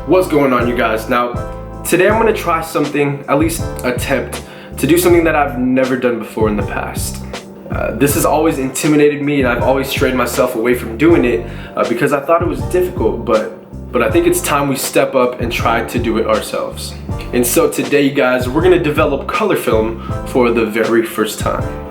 What's going on, you guys? Now, today I'm gonna try something, at least attempt, to do something that I've never done before in the past. This has always intimidated me, and I've always strayed myself away from doing it because I thought it was difficult, but I think it's time we step up and try to do it ourselves. And so today, you guys, we're gonna develop color film for the very first time.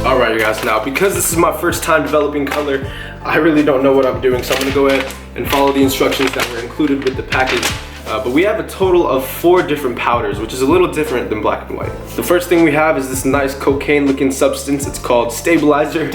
Alright, you guys, now because this is my first time developing color, I really don't know what I'm doing, so I'm going to go ahead and follow the instructions that were included with the package. But we have a total of 4 different powders, which is a little different than black and white. The first thing we have is this nice cocaine looking substance. It's called stabilizer.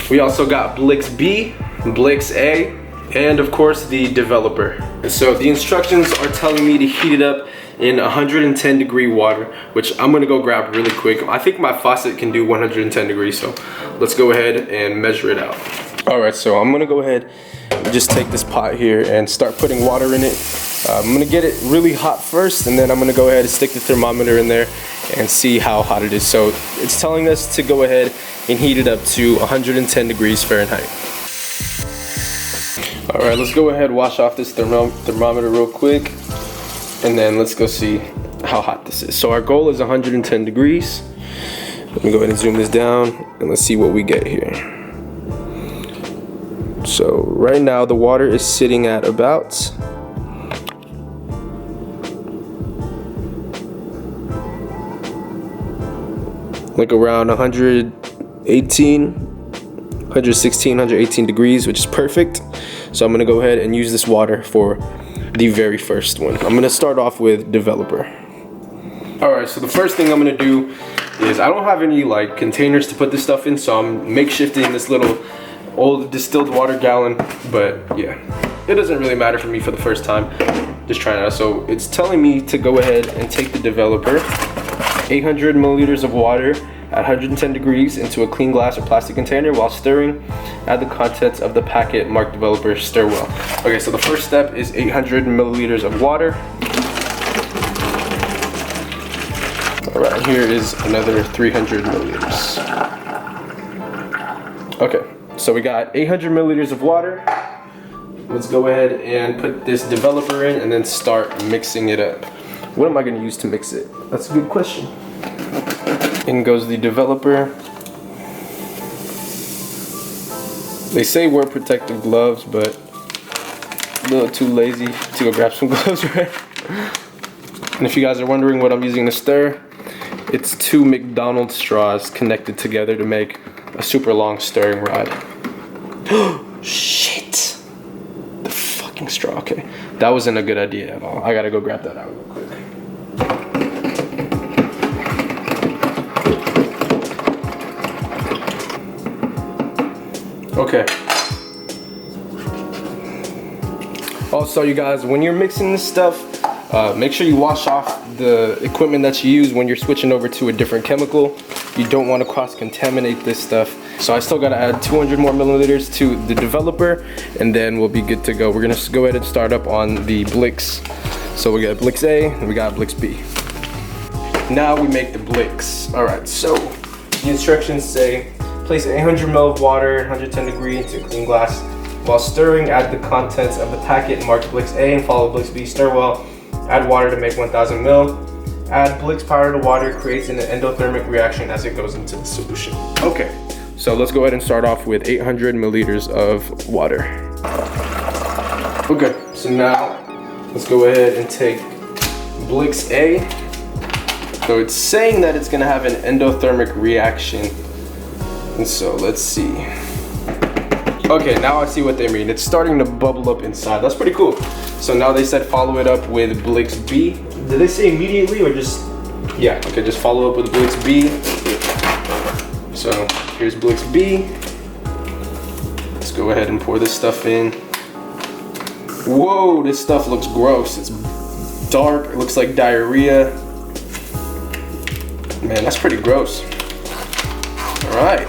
We also got Blix B, Blix A, and of course the developer. And so the instructions are telling me to heat it up in 110 degree water, which I'm gonna go grab really quick. I think my faucet can do 110 degrees, so let's go ahead and measure it out. All right, so I'm gonna go ahead and just take this pot here and start putting water in it. I'm gonna get it really hot first, and then I'm gonna go ahead and stick the thermometer in there and see how hot it is. So it's telling us to go ahead and heat it up to 110 degrees Fahrenheit. All right, let's go ahead and wash off this thermometer real quick, and then let's go see how hot this is. So our goal is 110 degrees. Let me go ahead and zoom this down, and let's see what we get here. So right now the water is sitting at about like around 116, 118 degrees, which is perfect. So I'm gonna go ahead and use this water for the very first one. I'm gonna start off with developer. All right, so the first thing I'm gonna do is, I don't have any like containers to put this stuff in, so I'm makeshifting this little old distilled water gallon, but yeah, it doesn't really matter for me for the first time, just trying it out. So it's telling me to go ahead and take the developer, 800 milliliters of water at 110 degrees into a clean glass or plastic container. While stirring, add the contents of the packet marked developer, stir well. Okay, so the first step is 800 milliliters of water. All right, here is another 300 milliliters. Okay, so we got 800 milliliters of water. Let's go ahead and put this developer in and then start mixing it up. What am I gonna use to mix it? That's a good question. In goes the developer. They say wear protective gloves, but a little too lazy to go grab some gloves, right? And if you guys are wondering what I'm using to stir, it's 2 McDonald's straws connected together to make a super long stirring rod. Shit! The fucking straw, okay. That wasn't a good idea at all. I gotta go grab that out real quick. Okay. Also, you guys, when you're mixing this stuff, make sure you wash off the equipment that you use when you're switching over to a different chemical. You don't want to cross-contaminate this stuff. So I still gotta add 200 more milliliters to the developer, and then we'll be good to go. We're gonna go ahead and start up on the Blix. So we got Blix A and we got Blix B. Now we make the Blix. All right, so the instructions say, place 800 ml of water, 110 degrees into a clean glass. While stirring, add the contents of the packet marked Blix A and follow Blix B. Stir well. Add water to make 1000 ml. Add Blix powder to water, creates an endothermic reaction as it goes into the solution. Okay, so let's go ahead and start off with 800 milliliters of water. Okay, so now let's go ahead and take Blix A. So it's saying that it's gonna have an endothermic reaction. And so let's see. Okay, now I see what they mean. It's starting to bubble up inside. That's pretty cool. So now they said follow it up with Blix B. Did they say immediately or just Yeah, okay, just follow up with Blix B. So here's Blix B. Let's go ahead and pour this stuff in. Whoa, this stuff looks gross. It's dark, it looks like diarrhea. Man, that's pretty gross. All right.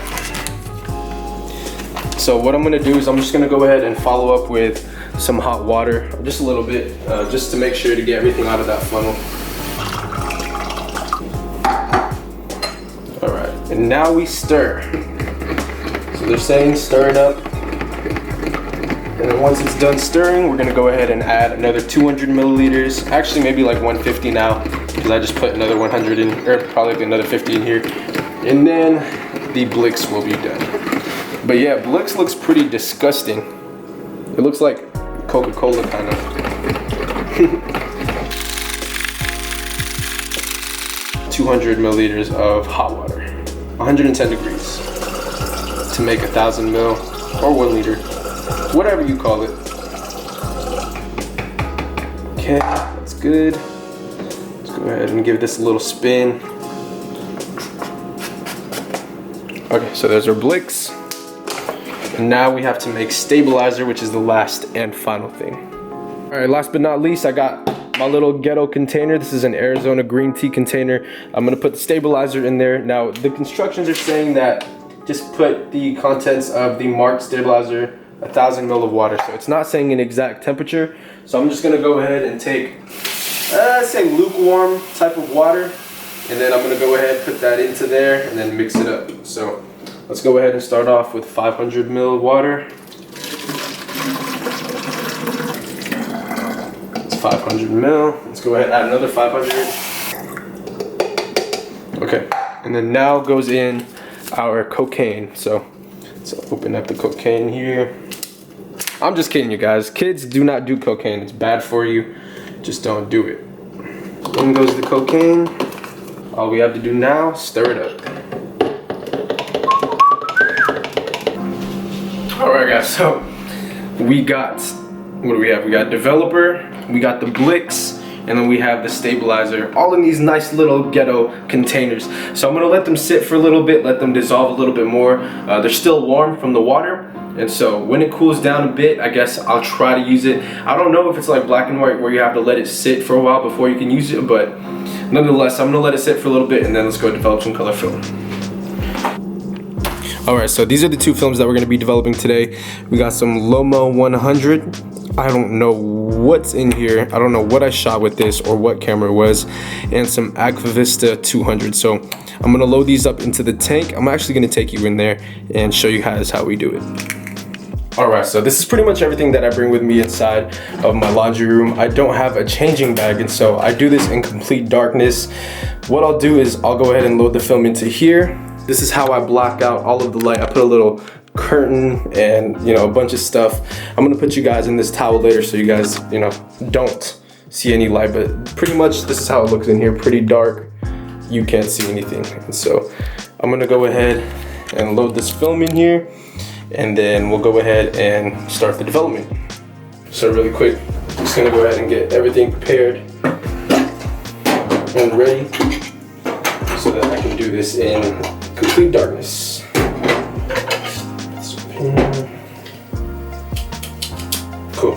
So what I'm gonna do is I'm just gonna go ahead and follow up with some hot water, just a little bit, just to make sure to get everything out of that funnel. All right, and now we stir. So they're saying stir it up. And then once it's done stirring, we're gonna go ahead and add another 200 milliliters. Actually, maybe like 150 now, because I just put another 100 in, or probably another 50 in here. And then the Blix will be done. But yeah, Blix looks pretty disgusting. It looks like Coca-Cola kind of. 200 milliliters of hot water, 110 degrees, to make 1,000 mil or 1 liter, whatever you call it. Okay, that's good. Let's go ahead and give this a little spin. Okay, so there's our Blix. And now we have to make stabilizer, which is the last and final thing. All right, last but not least, I got my little ghetto container. This is an Arizona green tea container. I'm gonna put the stabilizer in there. Now, the instructions are saying that just put the contents of the marked stabilizer 1,000 mil of water. So it's not saying an exact temperature. So I'm just gonna go ahead and take, say lukewarm type of water. And then I'm gonna go ahead, put that into there and then mix it up. So let's go ahead and start off with 500 mil of water. It's 500 mil. Let's go ahead and add another 500. Okay, and then now goes in our cocaine. So let's open up the cocaine here. I'm just kidding, you guys. Kids, do not do cocaine. It's bad for you. Just don't do it. In goes the cocaine. All we have to do now, stir it up. All right, guys, so we got, what do we have? We got developer, we got the Blix, and then we have the stabilizer, all in these nice little ghetto containers. So I'm gonna let them sit for a little bit, let them dissolve a little bit more. They're still warm from the water, and so when it cools down a bit, I guess I'll try to use it. I don't know if it's like black and white where you have to let it sit for a while before you can use it, but nonetheless, I'm gonna let it sit for a little bit and then let's go develop some color film. Alright, so these are the two films that we're gonna be developing today. We got some Lomo 100. I don't know what's in here. I don't know what I shot with this or what camera it was. And some Aquavista 200. So I'm gonna load these up into the tank. I'm actually gonna take you in there and show you guys how we do it. Alright, so this is pretty much everything that I bring with me inside of my laundry room. I don't have a changing bag, and so I do this in complete darkness. What I'll do is I'll go ahead and load the film into here. This is how I block out all of the light. I put a little curtain and, you know, a bunch of stuff. I'm gonna put you guys in this towel later so you guys, you know, don't see any light, but pretty much this is how it looks in here, pretty dark. You can't see anything. And so I'm gonna go ahead and load this film in here, and then we'll go ahead and start the development. So really quick, I'm just gonna go ahead and get everything prepared and ready so that I can do this in complete darkness. Cool.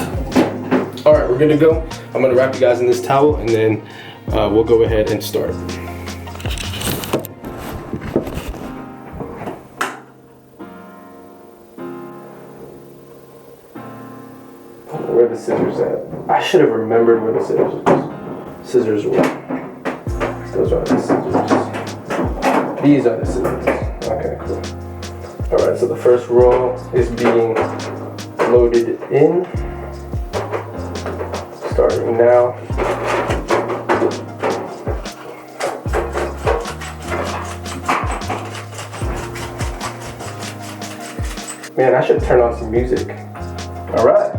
All right, we're good to go. I'm gonna wrap you guys in this towel and then we'll go ahead and start. Where are the scissors at? I should have remembered where the scissors were. Those are the scissors. These are the scissors. Okay, cool. All right, so the first roll is being loaded in. Starting now. Man, I should turn on some music. All right.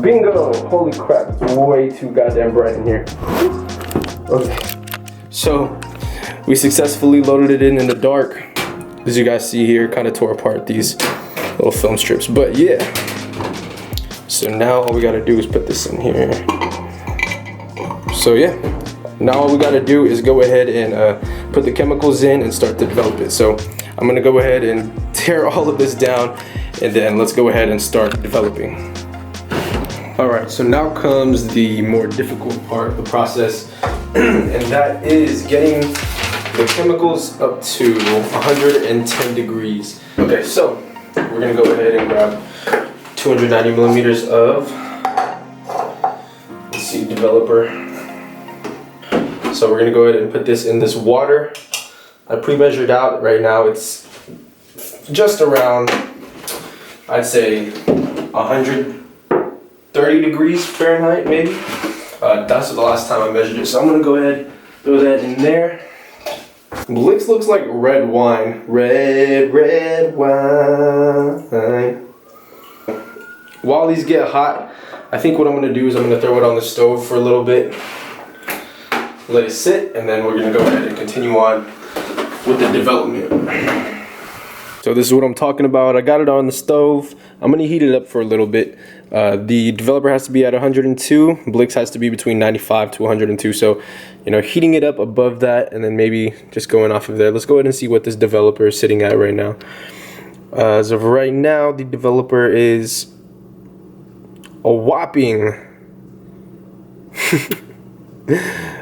Bingo! Holy crap, it's way too goddamn bright in here. Okay. So, we successfully loaded it in the dark. As you guys see here, kind of tore apart these little film strips, but yeah. So now all we gotta do is put this in here. So yeah, Now all we gotta do is go ahead and put the chemicals in and start to develop it. So I'm gonna go ahead and tear all of this down, and then let's go ahead and start developing. All right, so now comes the more difficult part of the process, and that is getting the chemicals up to 110 degrees. Okay, so we're gonna go ahead and grab 290 millimeters of, let's see, developer. So we're gonna go ahead and put this in this water. I pre-measured out right now. It's just around, I'd say 130 degrees Fahrenheit, maybe. That's the last time I measured it. So I'm gonna go ahead, throw that in there. Blix looks like red wine. Red wine. While these get hot, I think what I'm gonna do is I'm gonna throw it on the stove for a little bit. Let it sit, and then we're gonna go ahead and continue on with the development. So this is what I'm talking about. I got it on the stove. I'm gonna heat it up for a little bit. The developer has to be at 102. Blix has to be between 95 to 102. So, you know, heating it up above that, and then maybe just going off of there. Let's go ahead and see what this developer is sitting at right now. As of right now, the developer is a whopping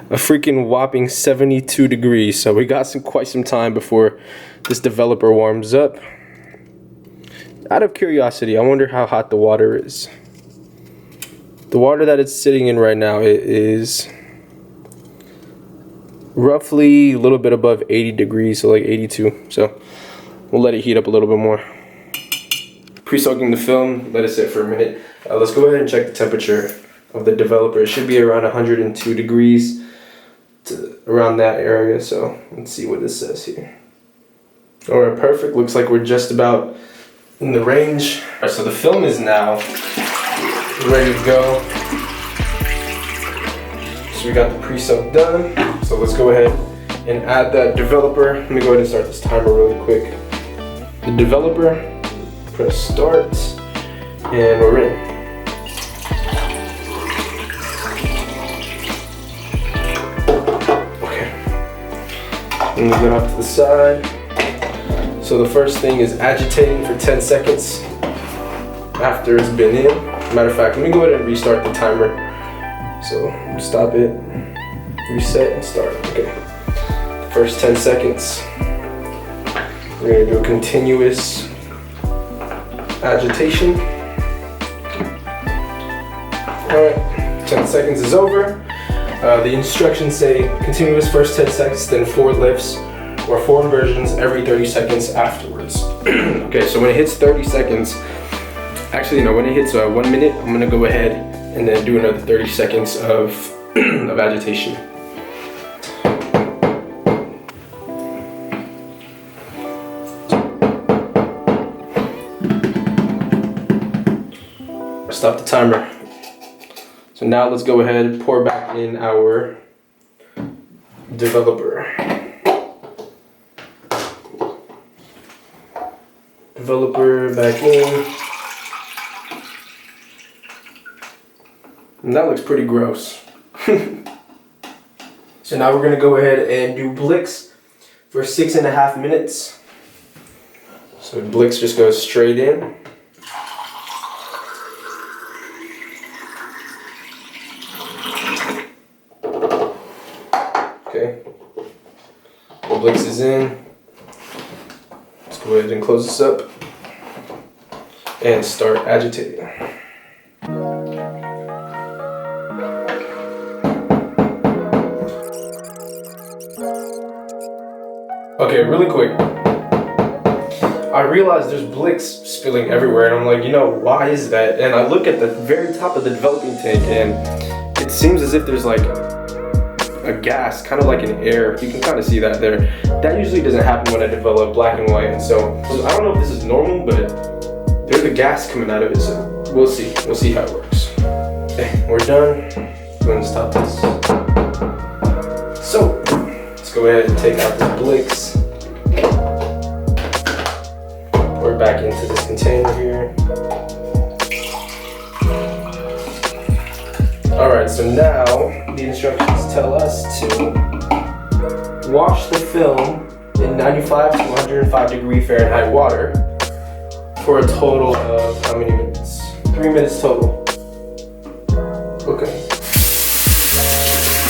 a freaking whopping 72 degrees. So we got quite some time before this developer warms up. Out of curiosity, I wonder how hot the water is. The water that it's sitting in right now, it is roughly a little bit above 80 degrees, so like 82. So we'll let it heat up a little bit more. Pre-soaking the film, let it sit for a minute. Let's go ahead and check the temperature of the developer. It should be around 102 degrees, to around that area. So let's see what this says here. All right, perfect. Looks like we're just about in the range. All right, so the film is now ready to go. So we got the pre-soak done. So let's go ahead and add that developer. Let me go ahead and start this timer really quick. The developer, press start, and we're in. Move it off to the side. So the first thing is agitating for 10 seconds after it's been in. Matter of fact, let me go ahead and restart the timer. So stop it, reset, and start. Okay. First 10 seconds. We're gonna do a continuous agitation. All right, 10 seconds is over. The instructions say continuous first 10 seconds, then 4 lifts or 4 inversions every 30 seconds afterwards. Okay, so when it hits 30 seconds, actually no, when it hits 1 minute, I'm gonna go ahead and then do another 30 seconds of, of agitation. Stop the timer. So now let's go ahead and pour back in our developer. Developer back in. And that looks pretty gross. So now we're gonna go ahead and do Blix for 6.5 minutes. So Blix just goes straight in. Okay, the Blix is in. Let's go ahead and close this up and start agitating. Okay, really quick. I realized there's Blix spilling everywhere, and I'm like, you know, why is that? And I look at the very top of the developing tank, and it seems as if there's like a gas, kind of like an air. You can kind of see that there. That usually doesn't happen when I develop black and white, and so I don't know if this is normal, but there's a gas coming out of it, so we'll see. We'll see how it works. Okay, we're done. I'm gonna stop this. So, let's go ahead and take out this Blix. Pour it back into this container here. Alright, so now the instructions tell us to wash the film in 95 to 105 degree Fahrenheit water for a total of how many minutes? 3 minutes total. Okay.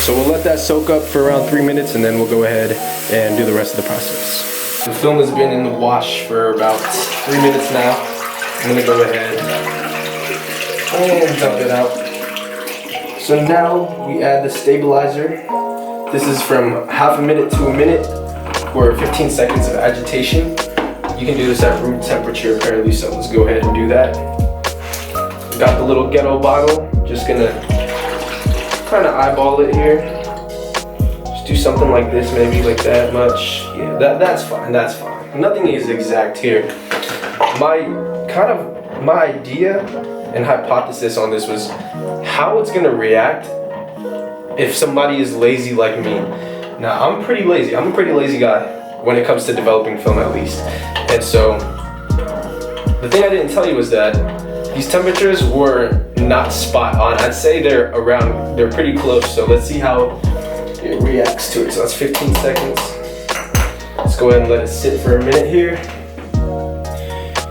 So we'll let that soak up for around 3 minutes and then we'll go ahead and do the rest of the process. The film has been in the wash for about 3 minutes now. I'm gonna go ahead and dump it out. So now we add the stabilizer. This is from half a minute to a minute for 15 seconds of agitation. You can do this at room temperature apparently, so let's go ahead and do that. Got the little ghetto bottle, just gonna kind of eyeball it here. Just do something like this, maybe like that much. Yeah, that's fine, that's fine. Nothing is exact here. My idea and hypothesis on this was how it's gonna react if somebody is lazy like me. Now, I'm pretty lazy. I'm a pretty lazy guy when it comes to developing film, at least. And so, the thing I didn't tell you was that these temperatures were not spot on. I'd say they're pretty close. So let's see how it reacts to it. So that's 15 seconds. Let's go ahead and let it sit for a minute here.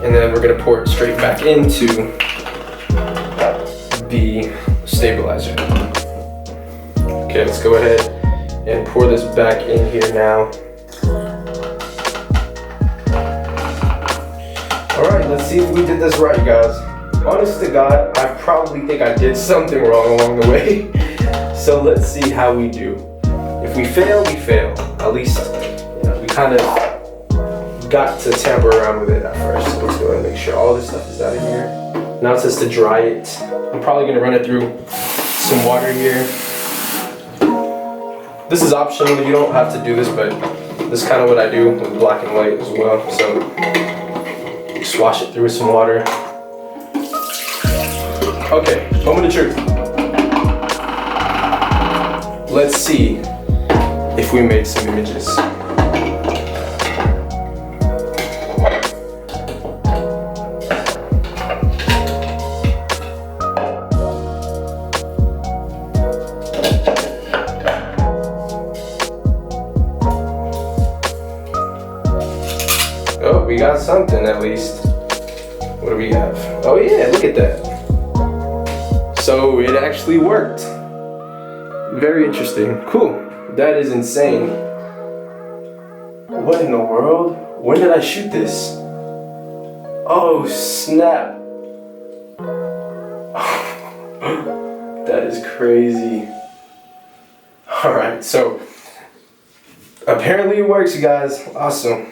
And then we're gonna pour it straight back into the stabilizer. Okay, let's go ahead and pour this back in here now. Alright, let's see if we did this right, guys. Honest to God, I probably think I did something wrong along the way. So let's see how we do. If we fail, we fail. At least, we kind of got to tamper around with it at first. So let's go ahead and make sure all this stuff is out of here. Now it says to dry it. I'm probably gonna run it through some water here. This is optional, you don't have to do this, but this is kind of what I do with black and white as well. So just wash it through with some water. Okay, moment of truth. Let's see if we made some images. Oh, we got something at least. What do we have? Oh yeah, look at that. So it actually worked. Very interesting. Cool. That is insane. What in the world? When did I shoot this? Oh snap. That is crazy. Alright, so apparently it works, you guys. Awesome.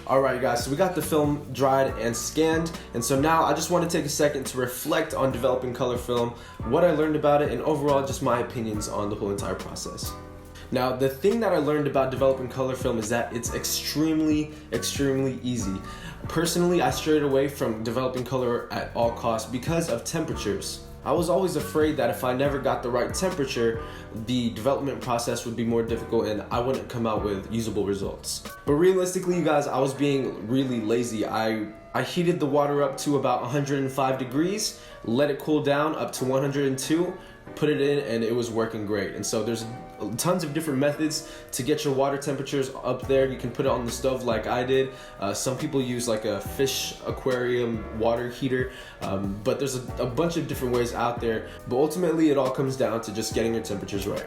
Alright guys, so we got the film dried and scanned, and so now I just want to take a second to reflect on developing color film, what I learned about it, and overall just my opinions on the whole entire process. Now, the thing that I learned about developing color film is that it's extremely easy. Personally, I strayed away from developing color at all costs because of temperatures. I was always afraid that if I never got the right temperature, the development process would be more difficult and I wouldn't come out with usable results. But realistically, you guys, I was being really lazy. I heated the water up to about 105 degrees, let it cool down up to 102, put it in, and it was working great. And so there's tons of different methods to get your water temperatures up there. You can put it on the stove like I did. Some people use like a fish aquarium water heater, but there's a bunch of different ways out there. But ultimately it all comes down to just getting your temperatures right.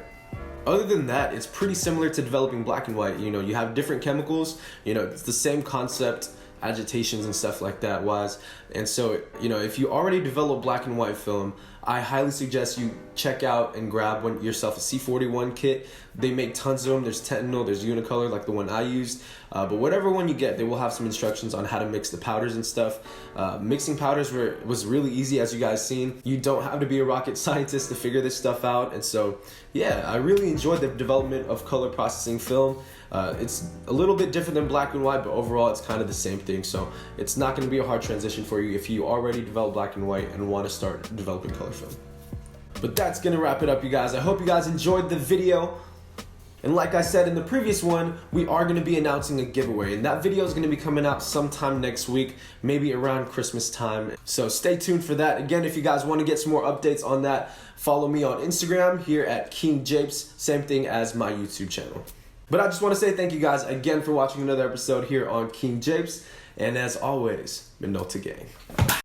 Other than that, it's pretty similar to developing black and white. You know, you have different chemicals, you know, it's the same concept. agitations and stuff like that wise. And so, you know, if you already develop black and white film, I highly suggest you check out and grab yourself a C41 kit. They make tons of them. There's Tentinel, there's Unicolor, like the one I used. But whatever one you get, they will have some instructions on how to mix the powders and stuff. Mixing powders was really easy, as you guys seen. You don't have to be a rocket scientist to figure this stuff out. And so, yeah, I really enjoyed the development of color processing film. It's a little bit different than black and white, but overall it's kind of the same thing. So it's not going to be a hard transition for you if you already develop black and white and want to start developing color film. But that's going to wrap it up, you guys. I hope you guys enjoyed the video. And like I said in the previous one, we are going to be announcing a giveaway, and that video is going to be coming out sometime next week, maybe around Christmas time. So stay tuned for that. Again, if you guys want to get some more updates on that, follow me on Instagram here at King Japes, same thing as my YouTube channel. But I just want to say thank you guys again for watching another episode here on King Japes, and as always, Minota Gang.